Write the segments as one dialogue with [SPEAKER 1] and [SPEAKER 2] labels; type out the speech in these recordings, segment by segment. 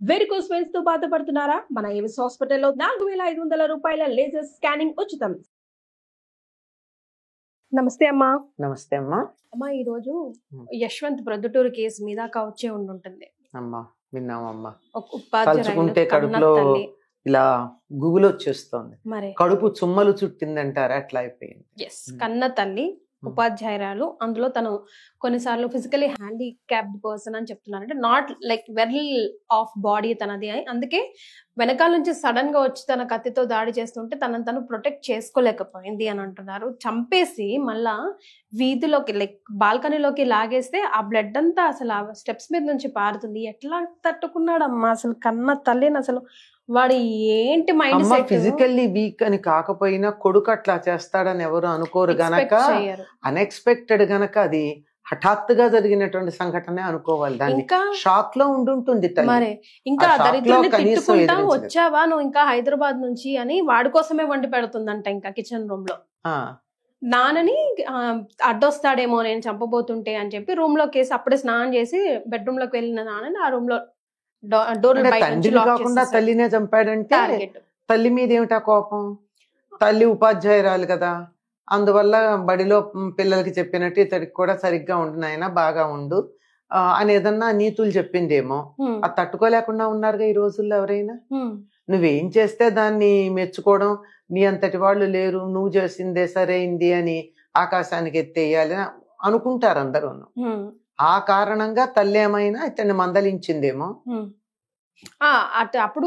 [SPEAKER 1] Varicose veins తో బాధపడుతున్నారా? మన ఏవిస్ హాస్పిటల్లో 4500 రూపాయల లేజర్ స్కానింగ్ ఉచితం. నమస్తే అమ్మా.
[SPEAKER 2] నమస్తే అమ్మా.
[SPEAKER 1] అమ్మా, ఈ రోజు యశ్వంత్ ప్రొద్దుటూరు కేసు మీద వచ్చే ఉంటుంది
[SPEAKER 2] అమ్మా. విన్నామమ్మా.
[SPEAKER 1] ఉపాధ్యాయురాలు
[SPEAKER 2] కడుపులో ఇలా గుగులు వచ్చేస్తుంది,
[SPEAKER 1] మరి
[SPEAKER 2] కడుపు చుమ్మలు చుట్టిందంటారా, అట్లా అయిపోయింది.
[SPEAKER 1] కన్న తల్లి ఉపాధ్యాయురాలు. అందులో తను కొన్నిసార్లు ఫిజికలీ హ్యాండిక్యాప్డ్ పర్సన్ అని చెప్తున్నారు. అంటే not like well of body తనది. అందుకే వెనకాల నుంచి సడన్ గా వచ్చి తన కత్తితో దాడి చేస్తుంటే తనను తను ప్రొటెక్ట్ చేసుకోలేకపోయింది అని అంటున్నారు. చంపేసి మళ్ళా వీధిలోకి లైక్ బాల్కనీలోకి లాగేస్తే ఆ బ్లడ్ అంతా అసలు ఆ స్టెప్స్ మీద నుంచి పారుతుంది. ఎట్లా తట్టుకున్నాడమ్మా అసలు కన్న తల్లిని? అసలు వాడు ఏంటి మైండ్ సెట్?
[SPEAKER 2] ఫిజికల్లీ వీక్ అని కాకపోయినా కొడుకు అట్లా చేస్తాడని ఎవరు అనుకోరు గనక, అన్ఎక్స్పెక్టెడ్ గనక అది హఠాత్తుగా జరిగినటువంటి సంఘటనే అనుకోవాలి. దాన్ని షాక్ లో ఉండుంటుంది.
[SPEAKER 1] మరి ఇంకా దరిద్రుని తిట్టుకుంటా వచ్చావా నువ్వు ఇంకా హైదరాబాద్ నుంచి అని వాడి కోసమే వండి పెడుతుందంట ఇంకా కిచెన్ రూమ్ లో. నాన్నని అడ్డొస్తాడేమో నేను చంపబోతుంటే అని చెప్పి రూమ్ లోకి వేసి అప్పుడే స్నానం చేసి బెడ్రూమ్ లోకి వెళ్ళిన నాన్నని ఆ రూమ్ లో
[SPEAKER 2] తండ్రిని కాకుండా తల్లినే చంపాడంటే తల్లి మీద ఏమిటా కోపం? తల్లి ఉపాధ్యాయురాలు కదా, అందువల్ల బడిలో పిల్లలకి చెప్పినట్టు ఇతడికి కూడా సరిగ్గా ఉండు నాయనా, బాగా ఉండు అని ఏదన్నా నీతులు చెప్పిందేమో. అది తట్టుకోలేకుండా ఉన్నారుగా ఈ రోజుల్లో ఎవరైనా. నువ్వేం చేస్తే దాన్ని మెచ్చుకోవడం, నీ అంతటి వాళ్ళు లేరు, నువ్వు చేసిందే సరైంది అని ఆకాశానికి ఎత్తేయాలి అనుకుంటారు అందరూ. ఆ కారణంగా తల్లి ఏమైనా ఇతన్ని మందలించిందేమో.
[SPEAKER 1] అప్పుడు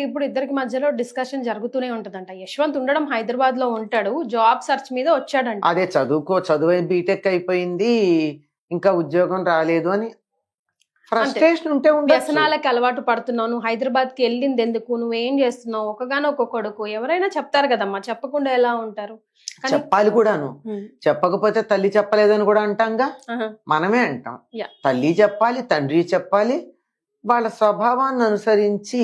[SPEAKER 1] ఇప్పుడు ఇద్దరికి మధ్యలో డిస్కషన్ జరుగుతూనే ఉంటదంట. యశ్వంత్ ఉండడం హైదరాబాద్ లో ఉంటాడు, జాబ్ సర్చ్ మీద వచ్చాడంట.
[SPEAKER 2] అదే చదువు బీటెక్ అయిపోయింది, ఇంకా ఉద్యోగం రాలేదు అని ఫ్రస్ట్రేషన్ ఉంటే
[SPEAKER 1] వ్యసనాలకి అలవాటు పడుతున్నావు, నువ్వు హైదరాబాద్ కి వెళ్ళింది ఎందుకు, నువ్వేం చేస్తున్నావు, ఒకగానొక కొడుకు, ఎవరైనా చెప్తారు కదమ్మా, చెప్పకుండా ఎలా ఉంటారు?
[SPEAKER 2] చెప్పాలి కూడాను. చెప్పకపోతే తల్లి చెప్పలేదని కూడా అంటాంగా, మనమే అంటాం. తల్లి చెప్పాలి, తండ్రి చెప్పాలి, వాళ్ళ స్వభావాన్ని అనుసరించి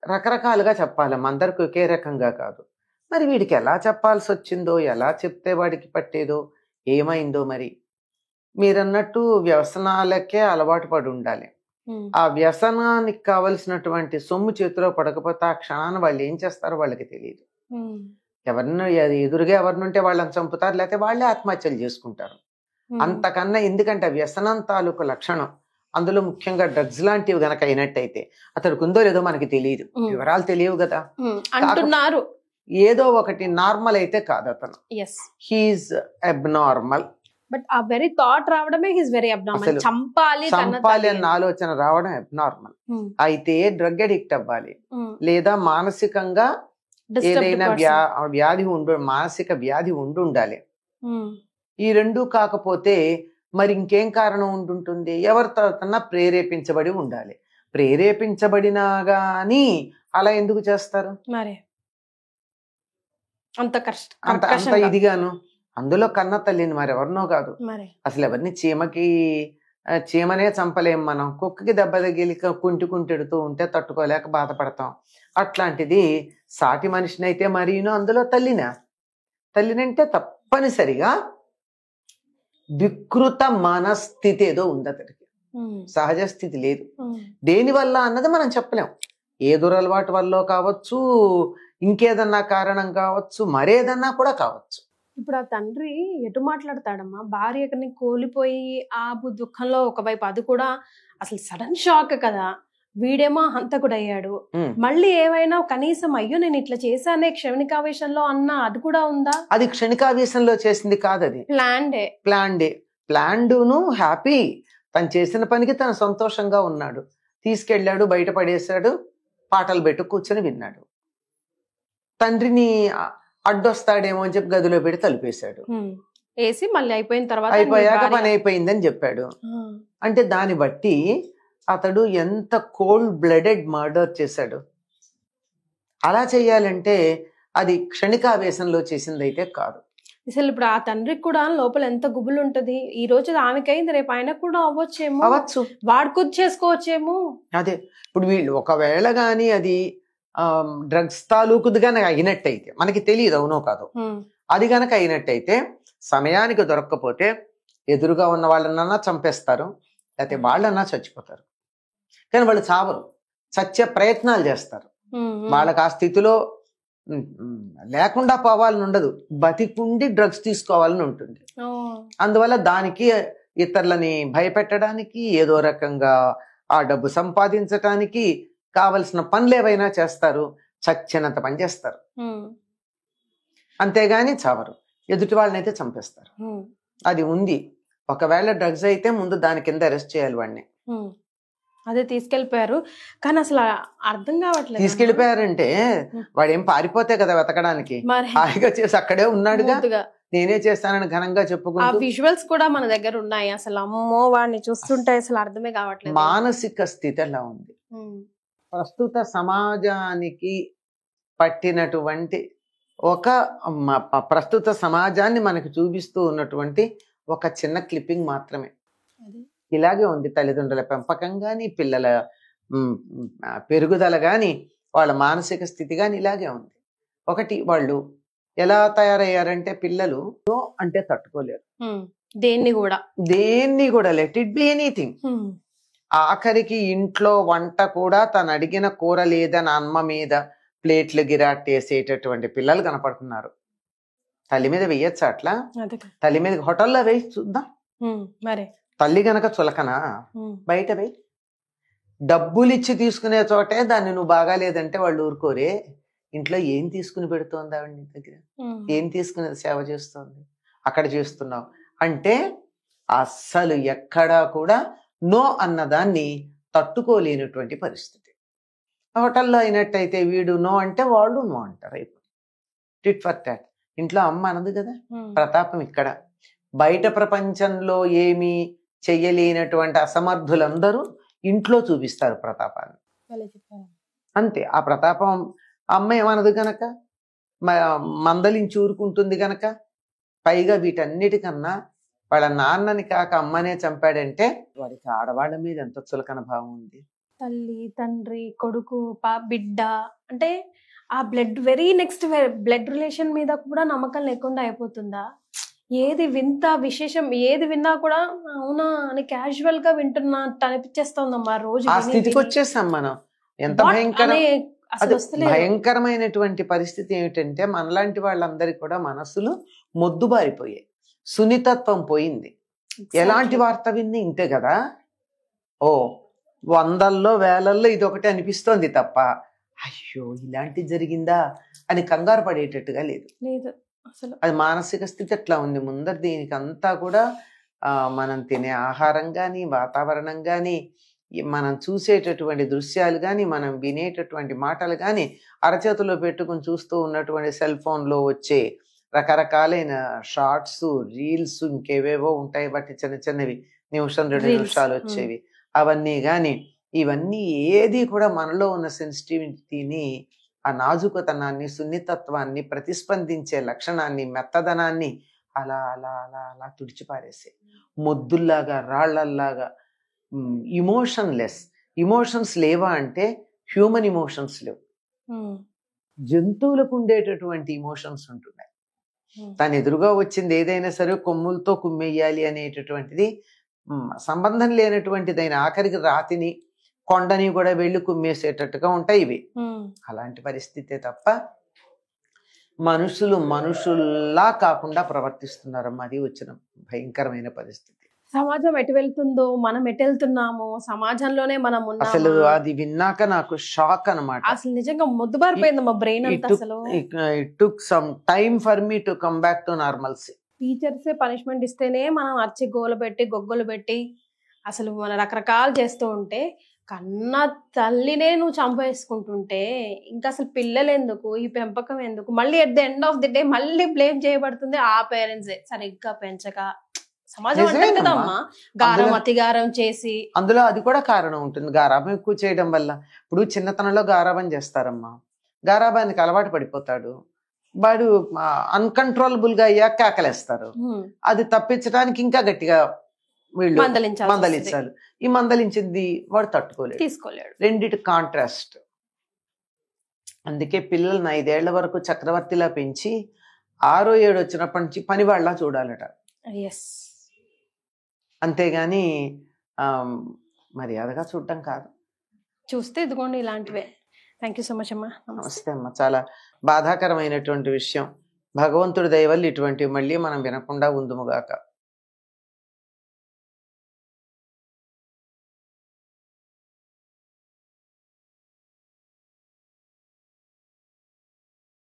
[SPEAKER 2] రకరకాలుగా చెప్పాలి, అందరికి ఒకే రకంగా కాదు. మరి వీడికి ఎలా చెప్పాల్సి వచ్చిందో, ఎలా చెప్తే వాడికి పట్టేదో, ఏమైందో మరి. మీరన్నట్టు వ్యసనాలకే అలవాటు పడి ఉండాలి. ఆ వ్యసనానికి కావలసినటువంటి సొమ్ము చేతిలో పడకపోతే ఆ క్షణాన్ని వాళ్ళు ఏం చేస్తారో వాళ్ళకి తెలియదు. ఎవరిని ఎదురుగా ఎవరినుంటే వాళ్ళని చంపుతారు, లేకపోతే వాళ్ళే ఆత్మహత్యలు చేసుకుంటారు. అంతకన్నా ఎందుకంటే వ్యసనం తాలూకు లక్షణం, అందులో ముఖ్యంగా డ్రగ్స్ లాంటివి గనక అయినట్టయితే అతడికి ఉందో లేదో మనకి తెలియదు, వివరాలు తెలియవు కదా
[SPEAKER 1] అంటున్నారు.
[SPEAKER 2] ఏదో ఒకటి నార్మల్ అయితే కాదు అతను, హీఈస్ అబ్నార్మల్.
[SPEAKER 1] బట్ ఆ వెరీ థాట్ రావడమే హీస్ వెరీ అబ్నార్మల్. చంపాలి
[SPEAKER 2] అన్న ఆలోచన రావడం అబ్నార్మల్. అయితే డ్రగ్ అడిక్ట్ అవ్వాలి, లేదా మానసికంగా ఏదైనా వ్యాధి మానసిక వ్యాధి ఉండాలి. ఈ రెండు కాకపోతే మరి ఇంకేం కారణం ఉంటుంటుంది? ఎవరితోనన్నా ప్రేరేపించబడి ఉండాలి. ప్రేరేపించబడినా గాని అలా ఎందుకు చేస్తారు?
[SPEAKER 1] మరి అంత
[SPEAKER 2] ఇదిగాను. అందులో కన్న తల్లిని మరి ఎవరినో కాదు, అసలు ఎవరిని చీమనే చంపలేం మనం. కుక్కకి దెబ్బ తగిలి కుంటెడుతూ ఉంటే తట్టుకోలేక బాధపడతాం. అట్లాంటిది సాటి మనిషినైతే మరీను అందులో తల్లినంటే తప్పనిసరిగా వికృత మనస్థితి ఏదో ఉంది అతడికి, సహజ స్థితి లేదు. దేనివల్ల అన్నది మనం చెప్పలేం. ఏ దురలవాటు వల్ల కావచ్చు, ఇంకేదన్నా కారణం కావచ్చు, మరేదన్నా కూడా కావచ్చు.
[SPEAKER 1] ఇప్పుడు ఆ తండ్రి ఎటు మాట్లాడతాడమ్మా? భార్యని కోల్పోయి ఆ దుఃఖంలో ఒకవైపు అది కూడా అసలు సడన్ షాక్ కదా. వీడేమో హంతకుడు అయ్యాడు, మళ్ళీ ఏమైనా కనీసం అయ్యో నేను ఇట్లా చేశానే క్షణికావేశంలో అన్నా అది కూడా ఉందా?
[SPEAKER 2] అది క్షణికావేశంలో చేసింది కాదు, అది ప్లాన్డ్ హ్యాపీ. తను చేసిన పనికి తను సంతోషంగా ఉన్నాడు, తీసుకెళ్ళాడు, బయట పడేశాడు, పాటలు పెట్టు కూర్చొని విన్నాడు. తండ్రిని అడ్డొస్తాడేమో అని చెప్పి గదిలో పెట్టి తలుపేశాడు.
[SPEAKER 1] వేసి మళ్ళీ
[SPEAKER 2] అయిపోయాక పని అయిపోయిందని చెప్పాడు. అంటే దాన్ని బట్టి అతడు ఎంత కోల్డ్ బ్లడెడ్ మర్డర్ చేశాడు. అలా చేయాలంటే అది క్షణికావేశంలో చేసింది అయితే కాదు.
[SPEAKER 1] అసలు ఇప్పుడు ఆ తండ్రికి కూడా లోపల ఎంత గుబులు ఉంటది. ఈ రోజు ఆమెకైంది, రేపు ఆయన కూడా అవ్వచ్చు, వాడుకొచ్చి చేసుకోవచ్చేమో.
[SPEAKER 2] అదే ఇప్పుడు వీళ్ళు ఒకవేళ గాని అది డ్రగ్స్ తాలూకుది గనక అయినట్టయితే, మనకి తెలియదు అవునో కాదు, అది గనక అయినట్టయితే సమయానికి దొరక్కపోతే ఎదురుగా ఉన్న వాళ్ళనన్నా చంపేస్తారు, లేకపోతే వాళ్ళన్నా చచ్చిపోతారు. కానీ వాళ్ళు చావరు. చచ్చే ప్రయత్నాలు చేస్తారు. వాళ్ళకి ఆ స్థితిలో లేకుండా పోవాలని ఉండదు, బతికుండి డ్రగ్స్ తీసుకోవాలని ఉంటుంది. అందువల్ల దానికి ఇతరులని భయపెట్టడానికి, ఏదో రకంగా ఆ డబ్బు సంపాదించటానికి కావలసిన పనులు ఏవైనా చేస్తారు, చచ్చినంత పని చేస్తారు. అంతేగాని చావరు. ఎదుటి వాళ్ళని అయితే చంపేస్తారు. అది ఉంది. ఒకవేళ డ్రగ్స్ అయితే ముందు దాని కింద అరెస్ట్ చేయాలి వాడిని.
[SPEAKER 1] అదే తీసుకెళ్లిపోయారు, కానీ అసలు అర్థం కావట్లేదు.
[SPEAKER 2] తీసుకెళ్లిపోయారంటే వాడేం పారిపోతే కదా వెతకడానికి, హాయిగా చేసి అక్కడే ఉన్నాడుగా, నేనే చేస్తానని ఘనంగా చెప్పుకుంటూ.
[SPEAKER 1] విజువల్స్ కూడా మన దగ్గర ఉన్నాయి. అసలు అమ్మో, వాడిని చూస్తుంటే అసలు అర్థమే కావట్లేదు.
[SPEAKER 2] మానసిక స్థితి ఎలా ఉంది, ప్రస్తుత సమాజానికి పట్టినటువంటి ప్రస్తుత సమాజాన్ని మనకు చూపిస్తూ ఉన్నటువంటి ఒక చిన్న క్లిప్పింగ్ మాత్రమే. ఇలాగే ఉంది తల్లిదండ్రుల పెంపకం గాని, పిల్లల పెరుగుదల గాని, వాళ్ళ మానసిక స్థితి గాని ఇలాగే ఉంది. ఒకటి, వాళ్ళు ఎలా తయారయ్యారంటే పిల్లలు అంటే తట్టుకోలేరు, దేన్ని కూడా లెట్ ఇట్ బి ఎనీథింగ్. ఆఖరికి ఇంట్లో వంట కూడా తను అడిగిన కూర లేదని అమ్మ మీద ప్లేట్లు గిరాట్టేసేటటువంటి పిల్లలు కనపడుతున్నారు. తల్లి మీద వెయ్యొచ్చా అట్లా? తల్లి మీద హోటల్లో వేయి చూద్దాం. తల్లి గనక చులకనా, బయట వేయి. డబ్బులు ఇచ్చి తీసుకునే చోటే దాన్ని నువ్వు బాగాలేదంటే వాళ్ళు ఊరుకోరే. ఇంట్లో ఏం తీసుకుని పెడుతోంది ఆవిడ నీ దగ్గర, ఏం తీసుకుని సేవ చేస్తోంది, అక్కడ చేస్తున్నావు అంటే అస్సలు ఎక్కడా కూడా నో అన్నదాన్ని తట్టుకోలేనటువంటి పరిస్థితి. హోటల్లో అయినట్టయితే వీడు నో అంటే వాళ్ళు నో అంటారు, అయిపోయి టిట్ ఫర్ టాట్. ఇంట్లో అమ్మ అనదు కదా. ప్రతాపం ఇక్కడ. బయట ప్రపంచంలో ఏమీ చెయ్యలేనటువంటి అసమర్థులందరూ ఇంట్లో చూపిస్తారు ప్రతాపాన్ని, అంతే. ఆ ప్రతాపం అమ్మ ఏమనదు గనక, మందలించి ఊరుకుంటుంది గనక. పైగా వీటన్నిటికన్నా వాళ్ళ నాన్నని కాక అమ్మనే చంపాడంటే వాడికి ఆడవాళ్ళ మీద ఎంత చులకన భావం ఉంది.
[SPEAKER 1] తల్లి, తండ్రి, కొడుకు, బిడ్డ అంటే ఆ వెరీ నెక్స్ట్ బ్లడ్ రిలేషన్ మీద కూడా నమ్మకం లేకుండా అయిపోతుందా? ఏది వింత విశేషం ఏది విన్నా కూడా అవునా అని క్యాజువల్ గా వింటున్నట్టు అనిపించేస్తోందమ్మా రోజు.
[SPEAKER 2] ఆ స్థితికి వచ్చేసాం మనం. ఎంత భయంకరమైనటువంటి పరిస్థితి ఏమిటంటే మనలాంటి వాళ్ళందరికీ కూడా మనసులు మొద్దుబారిపోయాయి, సున్నితత్వం పోయింది. ఎలాంటి వార్త విన్ని ఇంతే కదా, ఓ వందల్లో వేలల్లో ఇదొకటి అనిపిస్తోంది తప్ప అయ్యో ఇలాంటి జరిగిందా అని కంగారు పడేటట్టుగా లేదు. అసలు అది మానసిక స్థితి అట్లా ఉంది. ముందర దీనికి అంతా కూడా మనం తినే ఆహారం కానీ, వాతావరణం కానీ, మనం చూసేటటువంటి దృశ్యాలు కానీ, మనం వినేటటువంటి మాటలు కానీ, అరచేతిలో పెట్టుకుని చూస్తూ ఉన్నటువంటి సెల్ ఫోన్లో వచ్చే రకరకాలైన షార్ట్స్, రీల్స్, ఇంకేవేవో ఉంటాయి బట్టి చిన్న చిన్నవి నిమిషం 2 నిమిషాలు వచ్చేవి, అవన్నీ కానీ ఇవన్నీ ఏది కూడా మనలో ఉన్న సెన్సిటివిటీని, ఆ నాజుకతనాన్ని, సున్నితత్వాన్ని, ప్రతిస్పందించే లక్షణాన్ని, మెత్తదనాన్ని అలా అలా అలా అలా తుడిచిపారేసే మొద్దుల్లాగా, రాళ్లల్లాగా. ఇమోషన్స్ లేవా అంటే హ్యూమన్ ఇమోషన్స్ లేవు, జంతువులకు ఉండేటటువంటి ఇమోషన్స్ ఉంటున్నాయి. తను ఎదురుగా వచ్చింది ఏదైనా సరే కొమ్ములతో కుమ్మేయాలి అనేటటువంటిది సంబంధం లేనటువంటిదైన ఆఖరికి రాతిని, కొండని కూడా వెళ్ళి కుమ్మేసేటట్టుగా ఉంటాయి ఇవి. అలాంటి పరిస్థితే తప్ప మనుషుల్లా కాకుండా ప్రవర్తిస్తున్నారమ్మా. అది వచ్చిన భయంకరమైన పరిస్థితి.
[SPEAKER 1] సమాజం ఎటు వెళ్తుందో, మనం ఎటు వెళ్తున్నామో, సమాజంలోనే మనం ఉన్నామా,
[SPEAKER 2] అసలు అది విన్నాక నాకు షాక్ అన్నమాట.
[SPEAKER 1] అసలు నిజంగా మొద్దుబారిపోయింది మా బ్రెయిన్ అంతా. అసలు
[SPEAKER 2] it took some time for me to come back to normalcy.
[SPEAKER 1] టీచర్సే పనిష్మెంట్ ఇస్తేనే మనం అరిచి గోలు పెట్టి గొగ్గలు పెట్టి అసలు మన రకరకాలు చేస్తూ ఉంటే, కన్న తల్లినే నువ్వు చంపేసుకుంటుంటే ఇంకా అసలు పిల్లలు ఎందుకు, ఈ పెంపకం ఎందుకు? మళ్ళీ at the end of the day మళ్ళీ బ్లేమ్ చేయబడుతుంది ఆ పేరెంట్సే, సరిగ్గా పెంచక. సమాజం అంటే కదమ్మా, గారం అతిగారం చేసి.
[SPEAKER 2] అందులో అది కూడా కారణం ఉంటుంది, గారాబం ఎక్కువ చేయడం వల్ల. ఇప్పుడు చిన్నతనంలో గారాబం చేస్తారమ్మా, గారాబానికి అలవాటు పడిపోతాడు వాడు, అన్కంట్రోలబుల్ గా అయ్యాక కేకలేస్తారు. అది తప్పించడానికి ఇంకా గట్టిగా వీళ్ళు మందలించాలి. ఈ మందలించింది వాడు తీసుకోలేడు. రెండిటి కాంట్రాస్ట్. అందుకే పిల్లల్ని 5 ఏళ్ల వరకు చక్రవర్తిలా పెంచి 6వ 7 వచ్చినప్పటి నుంచి పని వాళ్ళ చూడాలట. అంతేగాని మర్యాదగా చూడటం కాదు.
[SPEAKER 1] చూస్తే ఇదిగోండి ఇలాంటివే. థ్యాంక్ యూ సో మచ్ అమ్మా.
[SPEAKER 2] నమస్తే అమ్మ. చాలా బాధాకరమైనటువంటి విషయం. భగవంతుడి దయ వల్ల ఇటువంటివి మళ్ళీ మనం వినకుండా ఉందుముగాక.